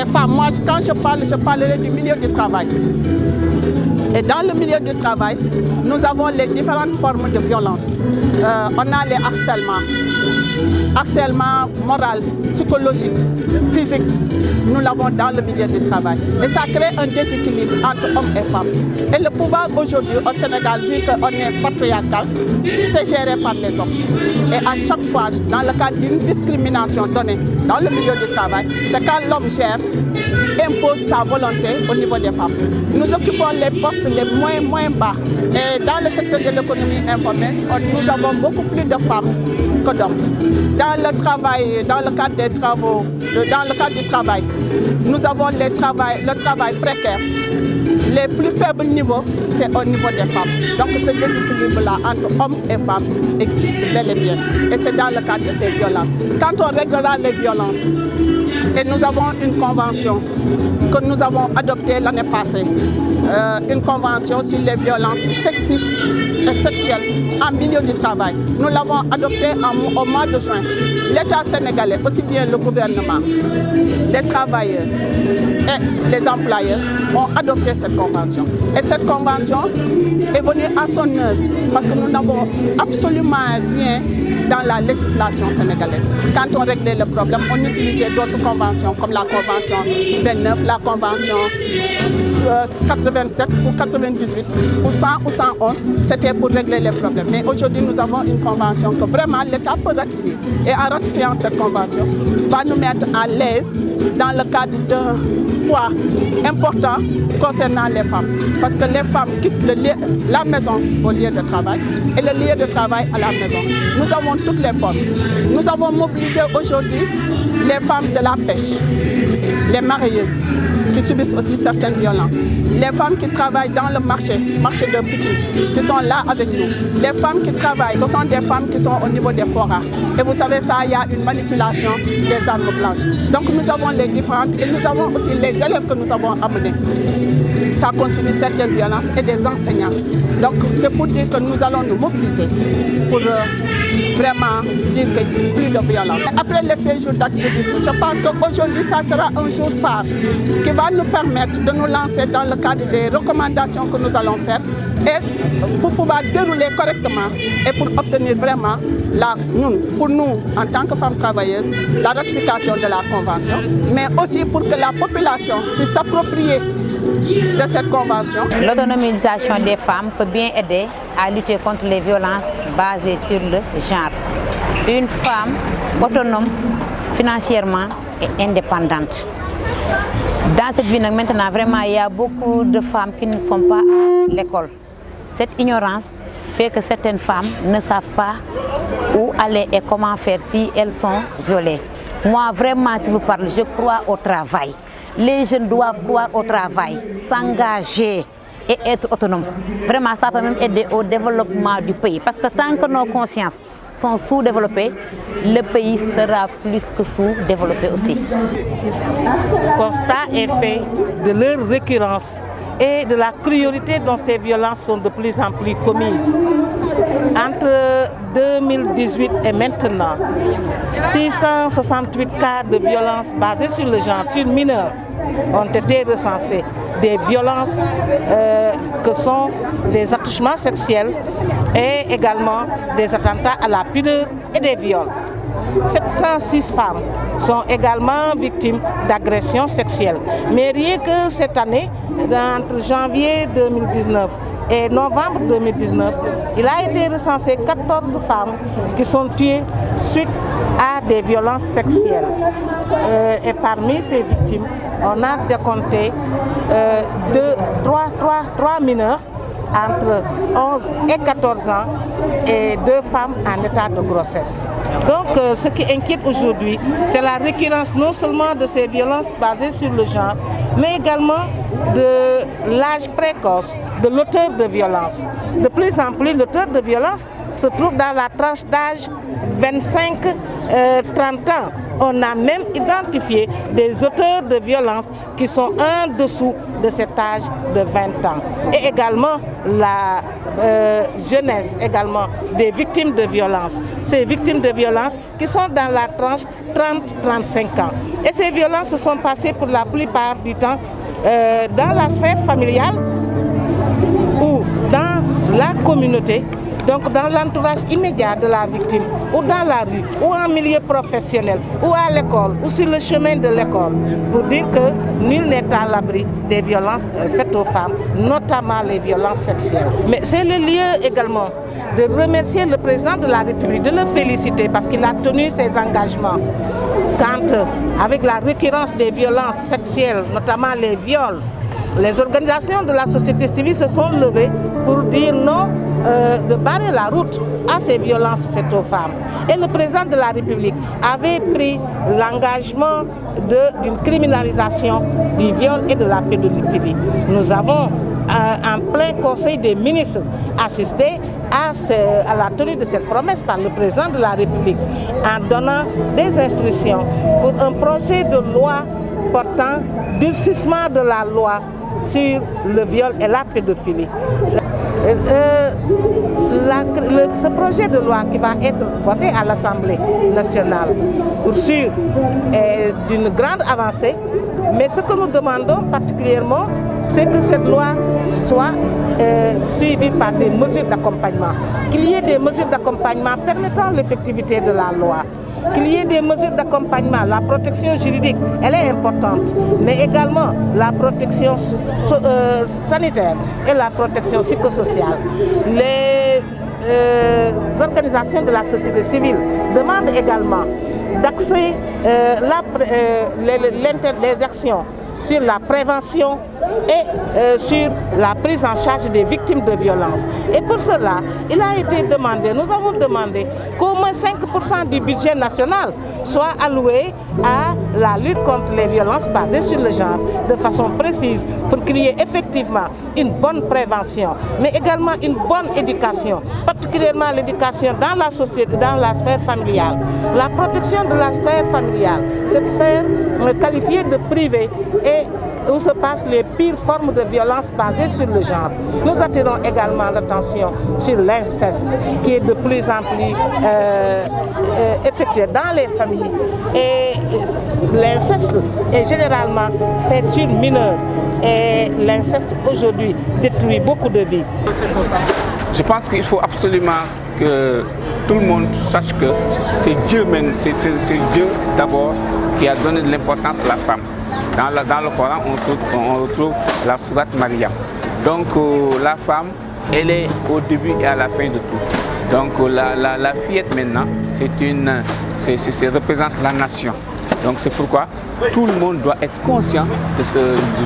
les femmes. Moi, quand je parlerai du milieu du travail. Et dans le milieu du travail, nous avons les différentes formes de violence. On a les harcèlement moral, psychologique, physique. Nous l'avons dans le milieu du travail. Et ça crée un déséquilibre entre hommes et femmes. Et le pouvoir aujourd'hui au Sénégal, vu qu'on est patriarcal, c'est géré par les hommes. Et à chaque fois, dans le cadre d'une discrimination donnée dans le milieu du travail, c'est quand l'homme gère, impose sa volonté au niveau des femmes. Nous occupons les postes les moins bas. Et dans le secteur de l'économie informelle, nous avons beaucoup plus de femmes que d'hommes. Dans le travail, dans le cadre des travaux, dans le cadre du travail, nous avons le travail précaire. Les plus faibles niveaux, c'est au niveau des femmes. Donc ce déséquilibre-là entre hommes et femmes existe bel et bien. Et c'est dans le cadre de ces violences. Quand on réglera les violences, et nous avons une convention que nous avons adoptée l'année passée, une convention sur les violences sexistes et sexuelles en milieu du travail. Nous l'avons adoptée au mois de juin. L'État sénégalais, aussi bien le gouvernement, les travailleurs et les employeurs ont adopté cette convention. Et cette convention est venue à son heure parce que nous n'avons absolument rien dans la législation sénégalaise. Quand on réglait le problème, on utilisait d'autres conventions comme la convention 29, la convention 87 ou 98 ou 100 ou 111, c'était pour régler les problèmes. Mais aujourd'hui, nous avons une convention que vraiment l'État peut ratifier. Et en ratifiant cette convention, va nous mettre à l'aise dans le cadre d'un poids important concernant les femmes. Parce que les femmes quittent la maison au lieu de travail et le lieu de travail à la maison. Nous avons toutes les formes. Nous avons mobilisé aujourd'hui les femmes de la pêche, les marieuses qui subissent aussi certaines violences, les femmes qui travaillent dans le marché de Pikine, qui sont là avec nous, les femmes qui travaillent, ce sont des femmes qui sont au niveau des forats. Et vous savez ça, il y a une manipulation des armes blanches. Donc nous avons les différentes et nous avons aussi les élèves que nous avons amenés. Ça constitue certaines violences et des enseignants. Donc c'est pour dire que nous allons nous mobiliser pour vraiment dire qu'il n'y a plus de violence. Après le séjour d'activisme, je pense qu'aujourd'hui ça sera un jour phare qui va nous permettre de nous lancer dans le cadre des recommandations que nous allons faire et pour pouvoir dérouler correctement et pour obtenir vraiment, pour nous en tant que femmes travailleuses, la ratification de la convention, mais aussi pour que la population puisse s'approprier de cette convention. L'autonomisation des femmes peut bien aider à lutter contre les violences basées sur le genre. Une femme autonome financièrement et indépendante. Dans cette vie, maintenant, vraiment, il y a beaucoup de femmes qui ne sont pas à l'école. Cette ignorance fait que certaines femmes ne savent pas où aller et comment faire si elles sont violées. Moi, vraiment, qui vous parle, je crois au travail. Les jeunes doivent croire au travail, s'engager et être autonomes. Vraiment, ça peut même aider au développement du pays. Parce que tant que nos consciences sont sous-développées, le pays sera plus que sous-développé aussi. Le constat est fait de leur récurrence et de la cruauté dont ces violences sont de plus en plus commises. Entre 2018 et maintenant, 668 cas de violences basées sur le genre, sur mineurs, ont été recensés. Des violences que sont des attouchements sexuels et également des attentats à la pudeur et des viols. 706 femmes sont également victimes d'agressions sexuelles. Mais rien que cette année, entre janvier 2019 et novembre 2019, il a été recensé 14 femmes qui sont tuées suite à des violences sexuelles. Et parmi ces victimes, on a décompté 3 mineurs entre 11 et 14 ans et 2 femmes en état de grossesse. Donc ce qui inquiète aujourd'hui, c'est la récurrence non seulement de ces violences basées sur le genre, mais également de l'âge précoce de l'auteur de violence. De plus en plus, l'auteur de violence se trouve dans la tranche d'âge 25-30 ans. On a même identifié des auteurs de violence qui sont en dessous de cet âge de 20 ans. Et également la jeunesse également des victimes de violence. Ces victimes de violence qui sont dans la tranche 30-35 ans. Et ces violences se sont passées pour la plupart du temps dans la sphère familiale ou dans la communauté, donc dans l'entourage immédiat de la victime, ou dans la rue, ou en milieu professionnel, ou à l'école, ou sur le chemin de l'école, pour dire que nul n'est à l'abri des violences faites aux femmes, notamment les violences sexuelles. Mais c'est le lieu également de remercier le président de la République, de le féliciter parce qu'il a tenu ses engagements. Quand, avec la récurrence des violences sexuelles, notamment les viols, les organisations de la société civile se sont levées pour dire non, de barrer la route à ces violences faites aux femmes. Et le président de la République avait pris l'engagement d'une criminalisation du viol et de la pédophilie. Nous avons, en plein Conseil des ministres, assisté à la tenue de cette promesse par le président de la République en donnant des instructions pour un projet de loi portant durcissement de la loi sur le viol et la pédophilie. Ce projet de loi qui va être voté à l'Assemblée nationale, pour sûr, est d'une grande avancée, mais ce que nous demandons particulièrement, c'est que cette loi soit suivie par des mesures d'accompagnement, qu'il y ait des mesures d'accompagnement permettant l'effectivité de la loi, qu'il y ait des mesures d'accompagnement. La protection juridique, elle est importante, mais également la protection sanitaire et la protection psychosociale. Les organisations de la société civile demandent également d'axer les actions sur la prévention et sur la prise en charge des victimes de violences. Et pour cela, il a été demandé, nous avons demandé qu'au moins 5% du budget national soit alloué à la lutte contre les violences basées sur le genre de façon précise pour qu'il y ait effectivement une bonne prévention, mais également une bonne éducation, particulièrement l'éducation dans la société, dans la sphère familiale. La protection de la sphère familiale, cette sphère qualifiée de privée et où se passent les pires formes de violence basées sur le genre. Nous attirons également l'attention sur l'inceste qui est de plus en plus effectué dans les familles. Et l'inceste est généralement fait sur mineurs. Et l'inceste aujourd'hui détruit beaucoup de vies. Je pense qu'il faut absolument que tout le monde sache que c'est Dieu même, c'est Dieu d'abord qui a donné de l'importance à la femme. Dans le Coran, on retrouve la sourate Maryam. Donc la femme, elle est au début et à la fin de tout. Donc la fillette maintenant, c'est représente la nation. Donc c'est pourquoi tout le monde doit être conscient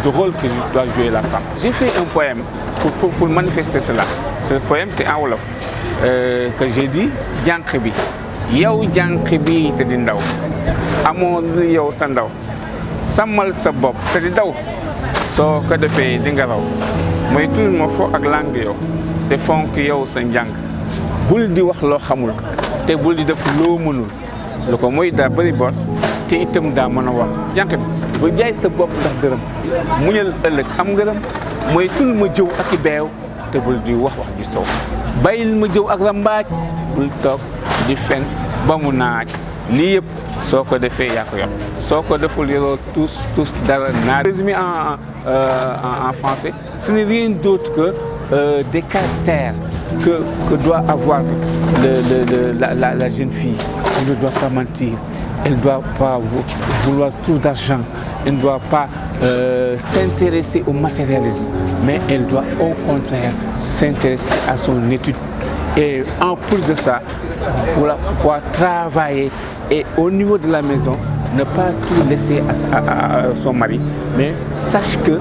du rôle que doit jouer la femme. J'ai fait un poème pour manifester cela. Ce poème, c'est en wolof que j'ai dit jànq bi yow jànq bi te di ndaw amoo yow sa ndaw sàmmal sa bopp te di daw soo ko defee di nga raw mooy toujours ma fo ak langue yow te fonk yow sa njàng bul di wax loo xamul te bul di def loo mënul lu ko mooy daa bëri bor te itam daa mën a wax jànq bi bu jaay sa bopp ndax dërëm muñal ëllëg am ngërëm mooy tul ma jëw ak i beew te bul di wax gi sow bàyyil ma jëw ak rambaaj bul toog di fen ba mu naaj lii yëpp soo ko defee yaa ko yor soo ko deful yoroo tous dara naa résumé en français ce n'est rien d'autre que des caractères que doit avoir la jeune fille. Elle ne doit pas mentir, elle ne doit pas vouloir trop d'argent, elle ne doit pas s'intéresser au matérialisme, mais elle doit au contraire s'intéresser à son étude. Et en plus de ça, pouvoir travailler et au niveau de la maison, ne pas tout laisser à son mari, mais sache que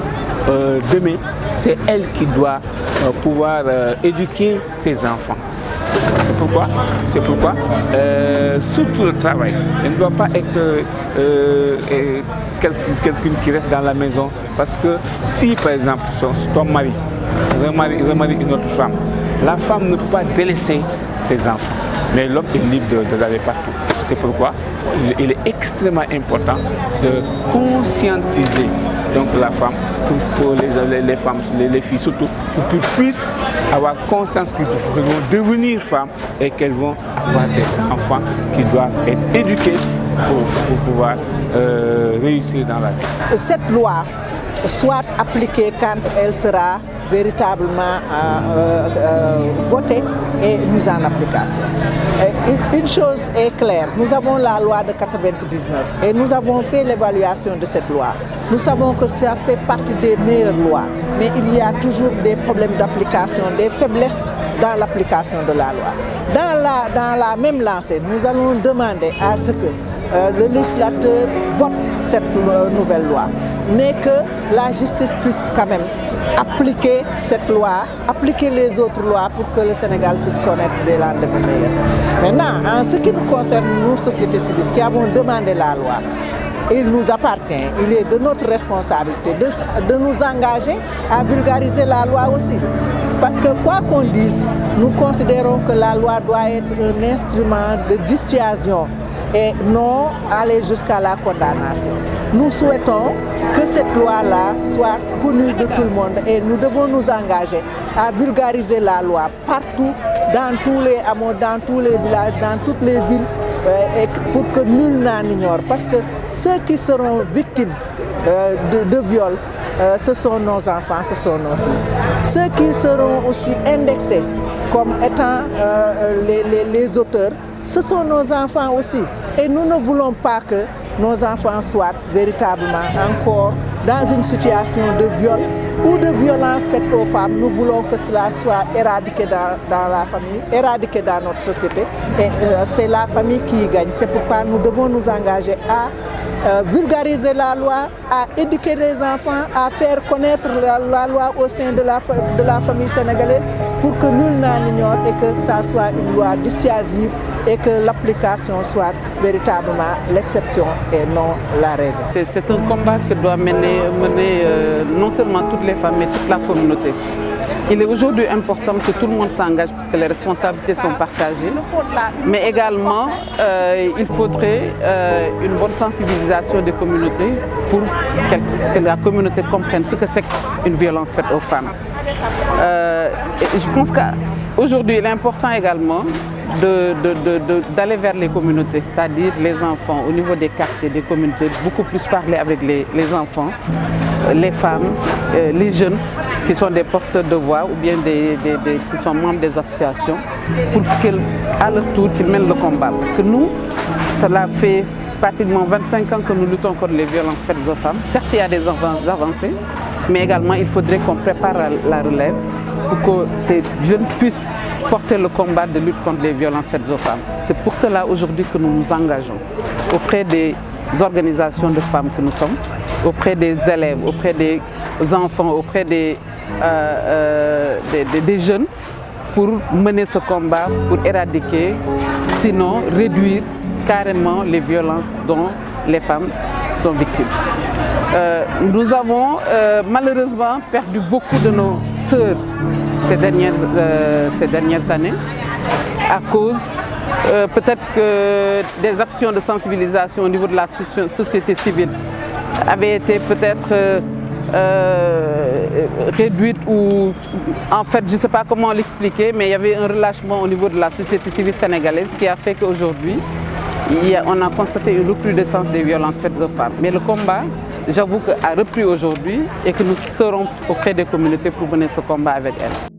demain, c'est elle qui doit pouvoir éduquer ses enfants. C'est pourquoi surtout le travail, elle ne doit pas être quelqu'une qui reste dans la maison. Parce que si, par exemple, ton mari remarie une autre femme, la femme ne peut pas délaisser ses enfants. Mais l'homme est libre d'aller partout. C'est pourquoi il est extrêmement important de conscientiser donc la femme, pour les femmes, les filles surtout, pour qu'ils puissent avoir conscience qu'elles vont devenir femmes et qu'elles vont avoir des enfants qui doivent être éduqués pour pouvoir réussir dans la vie. Cette loi soit appliquée quand elle sera véritablement votée et mise en application. Une chose est claire, nous avons la loi de 1999 et nous avons fait l'évaluation de cette loi. Nous savons que ça fait partie des meilleures lois, mais il y a toujours des problèmes d'application, des faiblesses dans l'application de la loi. Dans la même lancée, nous allons demander à ce que le législateur vote cette nouvelle loi, mais que la justice puisse quand même appliquer cette loi, appliquer les autres lois pour que le Sénégal puisse connaître des lendemains meilleurs. Maintenant, en ce qui nous concerne, nous, sociétés civiles, qui avons demandé la loi, il nous appartient, il est de notre responsabilité de nous engager à vulgariser la loi aussi. Parce que quoi qu'on dise, nous considérons que la loi doit être un instrument de dissuasion et non aller jusqu'à la condamnation. Nous souhaitons que cette loi-là soit connue de tout le monde et nous devons nous engager à vulgariser la loi partout, dans tous les hameaux, dans tous les villages, dans toutes les villes, pour que nul n'en ignore. Parce que ceux qui seront victimes de viol, ce sont nos enfants, ce sont nos filles. Ceux qui seront aussi indexés comme étant les auteurs, ce sont nos enfants aussi. Et nous ne voulons pas que nos enfants soient véritablement encore dans une situation de viol ou de violence faite aux femmes. Nous voulons que cela soit éradiqué dans la famille, éradiqué dans notre société. Et c'est la famille qui y gagne. C'est pourquoi nous devons nous engager à vulgariser la loi, à éduquer les enfants, à faire connaître la loi au sein de la famille sénégalaise pour que nul n'en ignore et que ça soit une loi dissuasive et que l'application soit véritablement l'exception et non la règle. C'est un combat que doit mener non seulement toutes les femmes mais toute la communauté. Il est aujourd'hui important que tout le monde s'engage parce que les responsabilités sont partagées, mais également il faudrait une bonne sensibilisation des communautés pour que la communauté comprenne ce que c'est qu'une violence faite aux femmes. Je pense qu'aujourd'hui il est important également d'aller vers les communautés, c'est-à-dire les enfants, au niveau des quartiers, des communautés, beaucoup plus parler avec les enfants, les femmes, les jeunes qui sont des porteurs de voix ou bien qui sont membres des associations pour qu'à leur tour qu'ils mènent le combat. Parce que nous, cela fait pratiquement 25 ans que nous luttons contre les violences faites aux femmes. Certes, il y a des avancées, mais également il faudrait qu'on prépare la relève pour que ces jeunes puissent porter le combat de lutte contre les violences faites aux femmes. C'est pour cela aujourd'hui que nous nous engageons auprès des organisations de femmes que nous sommes, auprès des élèves, auprès des enfants, auprès des jeunes pour mener ce combat, pour éradiquer, sinon réduire carrément les violences dont les femmes sont victimes. Nous avons malheureusement perdu beaucoup de nos sœurs ces dernières années à cause peut-être que des actions de sensibilisation au niveau de la société civile avaient été peut-être réduite ou en fait je ne sais pas comment l'expliquer, mais il y avait un relâchement au niveau de la société civile sénégalaise qui a fait qu'aujourd'hui on a constaté une recrudescence des violences faites aux femmes. Mais le combat, j'avoue, a repris aujourd'hui et que nous serons auprès des communautés pour mener ce combat avec elles.